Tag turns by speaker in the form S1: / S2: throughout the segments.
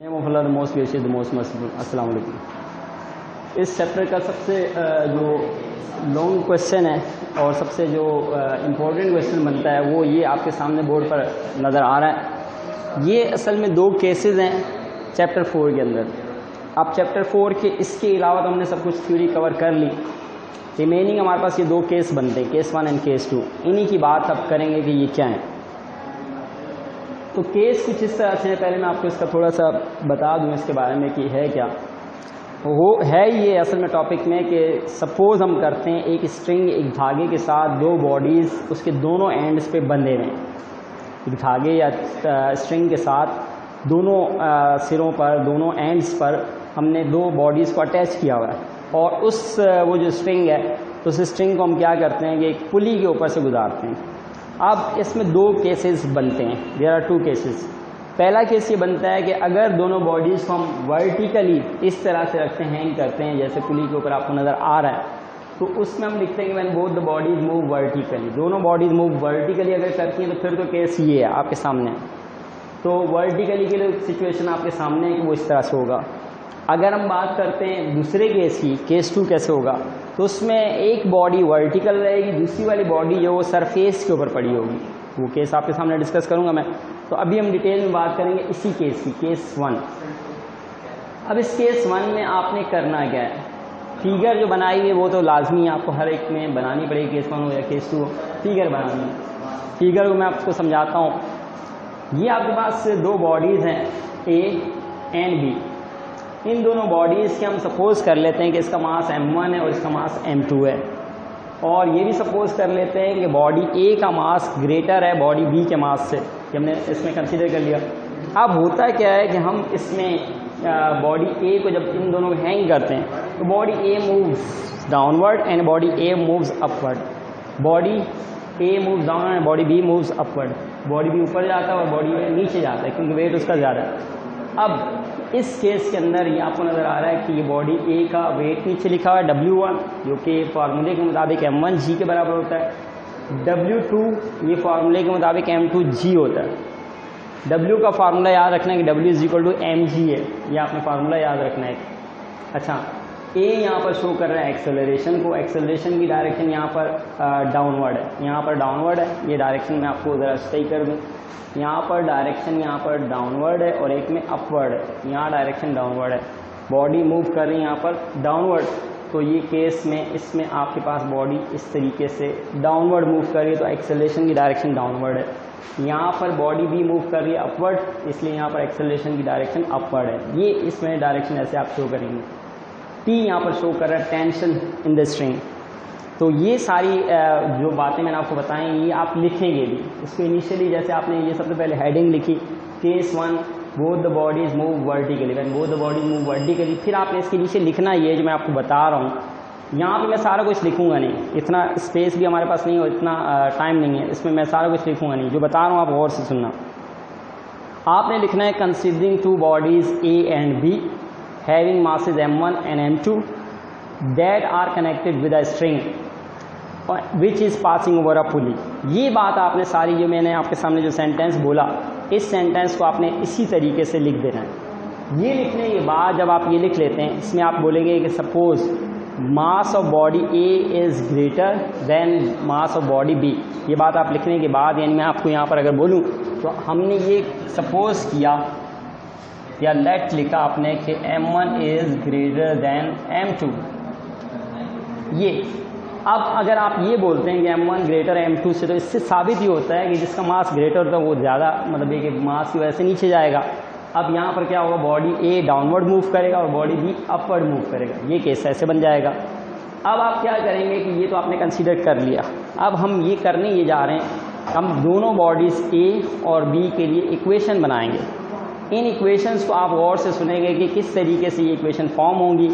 S1: Most gracious most merciful. अस्सलाम वालेकुम। इस चैप्टर का सबसे जो लॉन्ग क्वेश्चन है और सबसे जो इम्पोर्टेंट क्वेश्चन बनता है वो ये आपके सामने बोर्ड पर नज़र आ रहा है। ये असल में दो केसेस हैं चैप्टर 4 के अंदर। अब चैप्टर 4 के इसके अलावा तो हमने सब कुछ थ्योरी कवर कर ली। रिमेनिंग हमारे पास ये दो केस बनते हैं, केस 1 एंड केस 2। इन्हीं की बात अब करेंगे कि ये क्या है। तो केस कुछ इस तरह से है, पहले मैं आपको इसका थोड़ा सा बता दूं इसके बारे में कि है क्या। वो है ये असल में टॉपिक में कि सपोज़ हम करते हैं एक स्ट्रिंग एक धागे के साथ दो बॉडीज़ उसके दोनों एंड्स पे बंधे हुए हैं। एक धागे या स्ट्रिंग के साथ दोनों सिरों पर दोनों एंड्स पर हमने दो बॉडीज़ को अटैच किया हुआ है और उस वो जो स्ट्रिंग है तो उस स्ट्रिंग को हम क्या करते हैं कि एक पुली के ऊपर से गुजारते हैं। अब इसमें दो केसेस बनते हैं, देयर आर टू केसेस। पहला केस ये बनता है कि अगर दोनों बॉडीज़ को हम वर्टिकली इस तरह से रखते हैं, हैंग करते हैं, जैसे पुली के ऊपर आपको नज़र आ रहा है, तो उसमें हम लिखते हैं कि when both the bodies move vertically. दोनों बॉडीज़ मूव वर्टिकली अगर करती हैं तो फिर तो केस ये है आपके सामने। तो वर्टिकली के लिए सिचुएशन आपके सामने है कि वो इस तरह से होगा। अगर हम बात करते हैं दूसरे केस की, केस 2 कैसे होगा, तो उसमें एक बॉडी वर्टिकल रहेगी, दूसरी वाली बॉडी जो वो सरफेस के ऊपर पड़ी होगी। वो केस आपके सामने डिस्कस करूंगा मैं। तो अभी हम डिटेल में बात करेंगे इसी केस की, केस 1। अब इस केस 1 में आपने करना क्या है, फिगर जो बनाई है वो तो लाजमी है, आपको हर एक में बनानी पड़ेगी, केस 1 हो या केस 2 हो, फिगर बनानी है। फिगर को मैं आपको समझाता हूँ। ये आपके पास दो बॉडीज़ हैं ए एंड बी। इन दोनों बॉडीज़ के हम सपोज़ कर लेते हैं कि इसका मास m1 है और इसका मास m2 है, और ये भी सपोज़ कर लेते हैं कि बॉडी ए का मास ग्रेटर है बॉडी बी के मास से। कि हमने इसमें कंसीडर कर लिया। अब होता क्या है कि हम इसमें बॉडी ए को जब इन दोनों को हैंग करते हैं तो body A moves downward and body A moves upward. Body A moves downward and body B moves upward. Body B ऊपर जाता है और बॉडी ए नीचे जाता है क्योंकि वेट उसका ज़्यादा है। अब इस केस के अंदर ये आपको नज़र आ रहा है कि ये बॉडी ए का वेट नीचे लिखा हुआ है W1, जो कि फार्मूले के मुताबिक m1g के बराबर होता है। W2 ये फार्मूले के मुताबिक m2g होता है। W का फार्मूला याद रखना है कि W = mg है, ये आपने फार्मूला याद रखना है। अच्छा, ए यहाँ पर शो कर रहा है एक्सेलरेशन को। एक्सेलरेशन की डायरेक्शन यहाँ पर डाउनवर्ड है, यहाँ पर डाउनवर्ड है। ये डायरेक्शन मैं आपको ज़रा सही कर दूँ। यहाँ पर डायरेक्शन यहाँ पर डाउनवर्ड है और एक में अपवर्ड है। यहाँ डायरेक्शन डाउनवर्ड है, बॉडी मूव कर रही है यहाँ पर डाउनवर्ड। तो ये केस में इसमें आपके पास बॉडी इस तरीके से डाउनवर्ड मूव कर रही है, तो एक्सेलरेशन की डायरेक्शन डाउनवर्ड है। यहाँ पर बॉडी भी मूव कर रही है अपवर्ड, इसलिए यहाँ पर एक्सेलरेशन की डायरेक्शन अपवर्ड है। ये इसमें डायरेक्शन ऐसे आप शो करेंगे। T यहाँ पर शो कर रहा है टेंशन इन द स्ट्रिंग। तो ये सारी जो बातें मैंने आपको बताई ये आप लिखेंगे भी। इसको इनिशियली जैसे आपने ये सबसे पहले हेडिंग लिखी, case 1 both the bodies move vertically, when both the bodies move vertically. फिर आपने इसके नीचे लिखना ये जो मैं आपको बता रहा हूँ। यहाँ पे मैं सारा कुछ लिखूंगा नहीं, इतना स्पेस भी हमारे पास नहीं हो, इतना टाइम नहीं है, इसमें मैं सारा कुछ लिखूंगा नहीं। जो बता रहा हूँ आप गौर से सुनना। आपने लिखना है considering two bodies A and B having masses m1 and m2 that are connected with a string which is passing over a pulley। ये बात आपने सारी जो मैंने आपके सामने जो सेंटेंस बोला, इस सेंटेंस को आपने इसी तरीके से लिख देना है। ये लिखने के बाद जब आप ये लिख लेते हैं, इसमें आप बोलेंगे कि suppose mass of body A is greater than mass of body B. ये बात आप लिखने के बाद, यानी मैं आपको यहाँ पर अगर बोलूँ तो हमने ये सपोज किया या लेट लिखा आपने कि m1 is greater then m2। ये अब अगर आप ये बोलते हैं कि m1 ग्रेटर m2 से, तो इससे साबित ही होता है कि जिसका मास ग्रेटर होता है वो ज़्यादा, मतलब एक मास की वजह से नीचे जाएगा। अब यहाँ पर क्या होगा, बॉडी ए डाउनवर्ड मूव करेगा और बॉडी बी अपवर्ड मूव करेगा। ये केस ऐसे बन जाएगा। अब आप क्या करेंगे कि ये तो आपने कंसीडर कर लिया। अब हम ये करने ये जा रहे हैं, हम दोनों बॉडीज़ ए और बी के लिए इक्वेशन बनाएंगे। इन इक्वेशंस को आप गौर से सुनेंगे कि किस तरीके से ये इक्वेशन फॉर्म होंगी।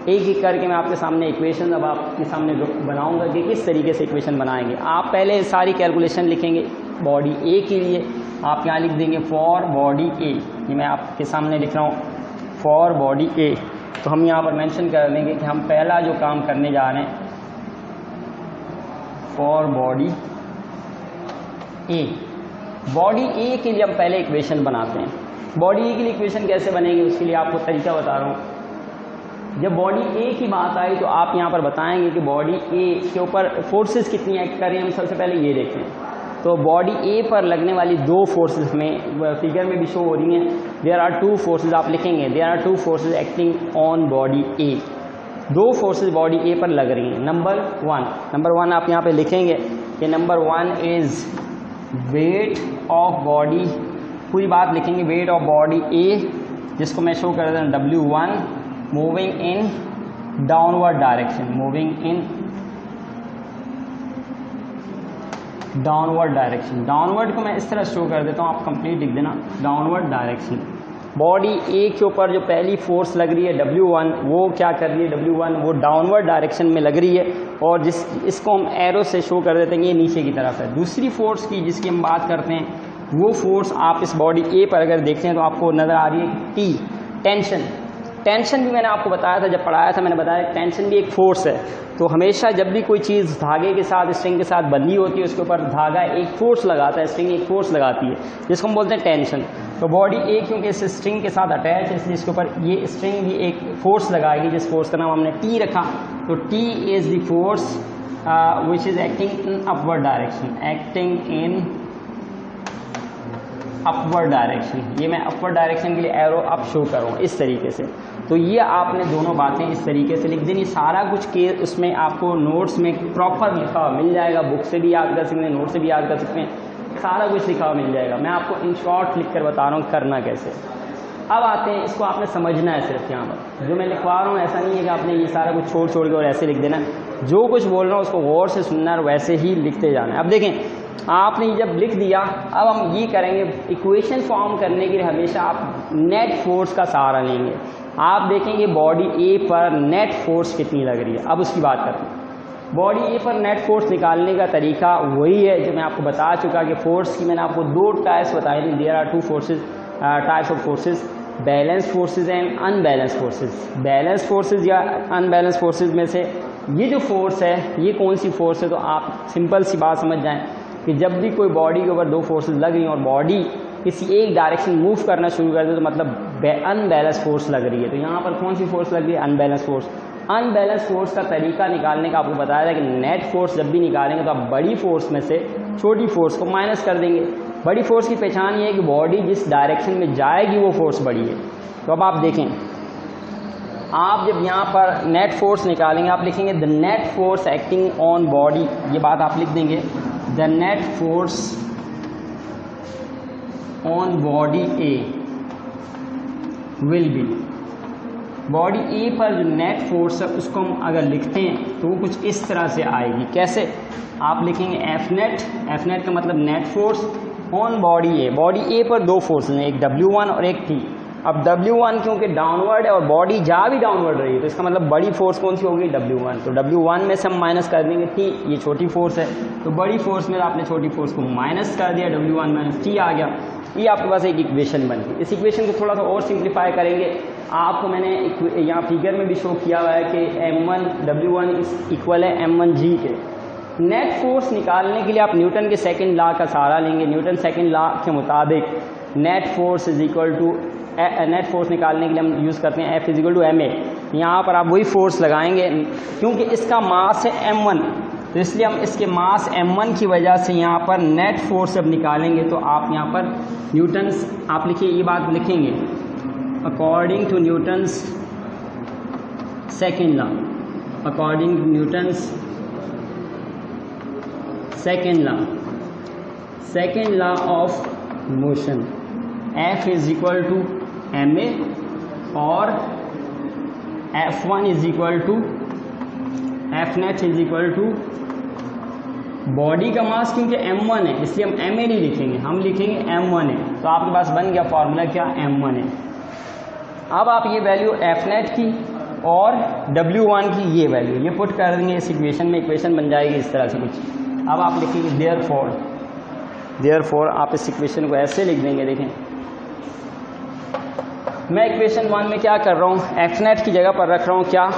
S1: एक एक करके मैं आपके सामने इक्वेशन अब आपके सामने बनाऊंगा कि किस तरीके से इक्वेशन बनाएंगे। आप पहले सारी कैलकुलेशन लिखेंगे बॉडी ए के लिए। आप यहाँ लिख देंगे फॉर बॉडी ए। ये मैं आपके सामने लिख रहा हूँ फॉर बॉडी ए। तो हम यहाँ पर मेंशन कर देंगे कि हम पहला जो काम करने जा रहे हैं फॉर बॉडी ए। बॉडी ए के लिए हम पहले इक्वेशन बनाते हैं। बॉडी ए के लिए इक्वेशन कैसे बनेगी उसके लिए आपको तरीका बता रहा हूँ। जब बॉडी ए की बात आई तो आप यहाँ पर बताएंगे कि बॉडी ए के ऊपर फोर्सेस कितनी एक्ट कर रही हैं। हम सबसे पहले ये देखें तो बॉडी ए पर लगने वाली दो फोर्सेस हमें फिगर में भी शो हो रही हैं। देयर आर टू फोर्सेज, आप लिखेंगे there are two forces acting on body A. दो फोर्सेज बॉडी ए पर लग रही हैं। नंबर वन आप यहाँ पे लिखेंगे कि number one is weight of body, पूरी बात लिखेंगे, वेट ऑफ बॉडी ए जिसको मैं शो कर देता हूँ W1 moving in downward direction, moving in downward direction. Downward को मैं इस तरह शो कर देता हूँ, आप कंप्लीट लिख देना, डाउनवर्ड डायरेक्शन। बॉडी ए के ऊपर जो पहली फोर्स लग रही है W1, वो क्या कर रही है W1, वो डाउनवर्ड डायरेक्शन में लग रही है और इसको हम एरो से शो कर देते हैं ये नीचे की तरफ है। दूसरी फोर्स की जिसकी हम बात करते हैं वो फोर्स आप इस बॉडी ए पर अगर देखते हैं तो आपको नज़र आ रही है टी, टेंशन। टेंशन भी मैंने आपको बताया था, जब पढ़ाया था मैंने बताया टेंशन भी एक फोर्स है। तो हमेशा जब भी कोई चीज़ धागे के साथ, स्ट्रिंग के साथ बंधी होती है उसके ऊपर धागा एक फोर्स लगाता है, स्ट्रिंग एक फोर्स लगाती है जिसको हम बोलते हैं टेंशन। तो बॉडी ए क्योंकि इस स्ट्रिंग के साथ अटैच है इसलिए इसके ऊपर ये स्ट्रिंग भी एक फोर्स लगाएगी जिस फोर्स का नाम हमने टी रखा। तो T is the force which is acting in upward direction, acting in upward direction. ये मैं अपवर्ड डायरेक्शन के लिए एरो अप शो करूँ इस तरीके से। तो ये आपने दोनों बातें इस तरीके से लिख देनी। सारा कुछ के उसमें आपको नोट्स में प्रॉपर लिखा हुआ मिल जाएगा, बुक से भी याद कर सकते हैं, नोट से भी याद कर सकते हैं, सारा कुछ लिखा हुआ मिल जाएगा। मैं आपको इन शॉर्ट लिख कर बता रहा हूँ करना कैसे। अब आते हैं, इसको आपने समझना है सिर्फ यहाँ पर, जो मैं लिखवा रहा हूँ ऐसा नहीं है कि आपने ये सारा कुछ छोड़ के और ऐसे लिख देना। जो कुछ बोल रहा हूँ उसको गौर से सुनना और वैसे ही लिखते जाना है। अब देखें, आपने जब लिख दिया, अब हम ये करेंगे, इक्वेशन फॉर्म करने के लिए हमेशा आप नेट फोर्स का सहारा लेंगे। आप देखेंगे बॉडी ए पर नेट फोर्स कितनी लग रही है। अब उसकी बात करते हैं। बॉडी ए पर नेट फोर्स निकालने का तरीका वही है जो मैं आपको बता चुका कि फोर्स की मैंने आपको दो टाइप्स बताए थे। There are two forces, types of forces, balance forces and unbalance forces. Balance forces या अनबैलेंस फोर्सेज में से ये जो फोर्स है ये कौन सी फोर्स है, तो आप सिंपल सी बात समझ जाएं कि जब भी कोई बॉडी के ऊपर दो फोर्सेज लग रही हैं और बॉडी किसी एक डायरेक्शन मूव करना शुरू कर दे तो मतलब अनबैलेंस फोर्स लग रही है। तो यहाँ पर कौन सी फोर्स लग रही है, अनबैलेंस फोर्स। अनबैलेंस फोर्स का तरीका निकालने का आपको बताया था कि नेट फोर्स जब भी निकालेंगे तो आप बड़ी फोर्स में से छोटी फोर्स को माइनस कर देंगे। बड़ी फोर्स की पहचान ये है कि बॉडी जिस डायरेक्शन में जाएगी वो फोर्स बड़ी है। तो अब आप देखें, आप जब यहाँ पर नेट फोर्स निकालेंगे आप लिखेंगे the net force acting on body, ये बात आप लिख देंगे, the net force on body A will be. Body A पर जो नेट फोर्स है उसको हम अगर लिखते हैं तो वो कुछ इस तरह से आएगी। कैसे, आप लिखेंगे एफ नेट का मतलब net force on body A. Body A पर दो फोर्स हैं, एक W1 और एक T। अब W1 क्योंकि डाउनवर्ड है और बॉडी जा भी डाउनवर्ड रही है तो इसका मतलब बड़ी फोर्स कौन सी होगी, W1। तो W1 में से हम माइनस कर देंगे T, ये छोटी फोर्स है। तो बड़ी फोर्स में आपने छोटी फोर्स को माइनस कर दिया, W1 माइनस T आ गया। ये आपके पास एक इक्वेशन बन गई। इस इक्वेशन को थोड़ा सा और सिंप्लीफाई करेंगे। आपको मैंने यहाँ फिगर में भी शो किया हुआ है कि M1 W1 इक्वल है M1G के। नेट फोर्स निकालने के लिए आप न्यूटन के सेकंड लॉ का सहारा लेंगे। न्यूटन सेकंड लॉ के मुताबिक net force is equal to, net force निकालने के लिए हम यूज़ करते हैं F is equal to ma। यहाँ पर आप वही फोर्स लगाएंगे क्योंकि इसका मास है M1 तो इसलिए हम इसके मास M1 की वजह से यहाँ पर नेट फोर्स जब निकालेंगे तो आप यहाँ पर न्यूटन्स, आप लिखिए ये बात लिखेंगे, according to Newton's second law, according to Newton's second law of motion, F is equal to ma और F1 is equal to F net is equal to body का मास, क्योंकि M1 है इसलिए हम ma नहीं लिखेंगे, हम लिखेंगे M1 है। तो आपके पास बन गया फॉर्मूला क्या, M1 है। अब आप ये वैल्यू F नेट की और W1 की ये वैल्यू ये पुट कर देंगे इस इक्वेशन में, इक्वेशन बन जाएगी इस तरह से कुछ। अब आप लिखेंगे देयरफॉर आप इस इक्वेशन को ऐसे लिख देंगे। देखें मैं इक्वेशन 1 में क्या कर रहा हूँ, F नेट की जगह पर रख रहा हूँ क्या,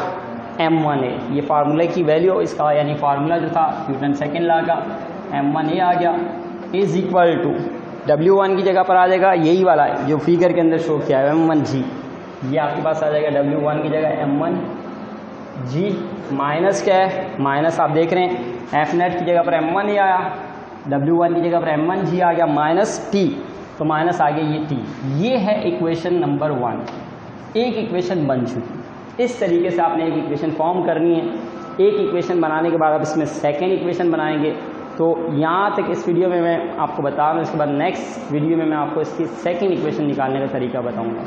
S1: M1 है। ये फार्मूला की वैल्यू इसका, यानी फार्मूला जो था न्यूटन सेकेंड लॉ का M1A आ गया, इज इक्वल टू W1 की जगह पर आ जाएगा यही वाला है जो फिगर के अंदर शो किया है M1G, ये आपके पास आ जाएगा W1 की जगह M1G। माइनस क्या है, माइनस आप देख रहे हैं एफ नेट की जगह पर M1 ही आया, W1 की जगह पर M1G आ गया माइनस T, तो माइनस आ गया ये T। ये है इक्वेशन नंबर 1, एक इक्वेशन बन चुकी। इस तरीके से आपने एक इक्वेशन फॉर्म करनी है। एक इक्वेशन बनाने के बाद आप इसमें सेकेंड इक्वेशन बनाएंगे। तो यहाँ तक इस वीडियो में मैं आपको बता रहा हूँ, इसके बाद नेक्स्ट वीडियो में मैं आपको इसकी सेकेंड इक्वेशन निकालने का तरीका बताऊँगा।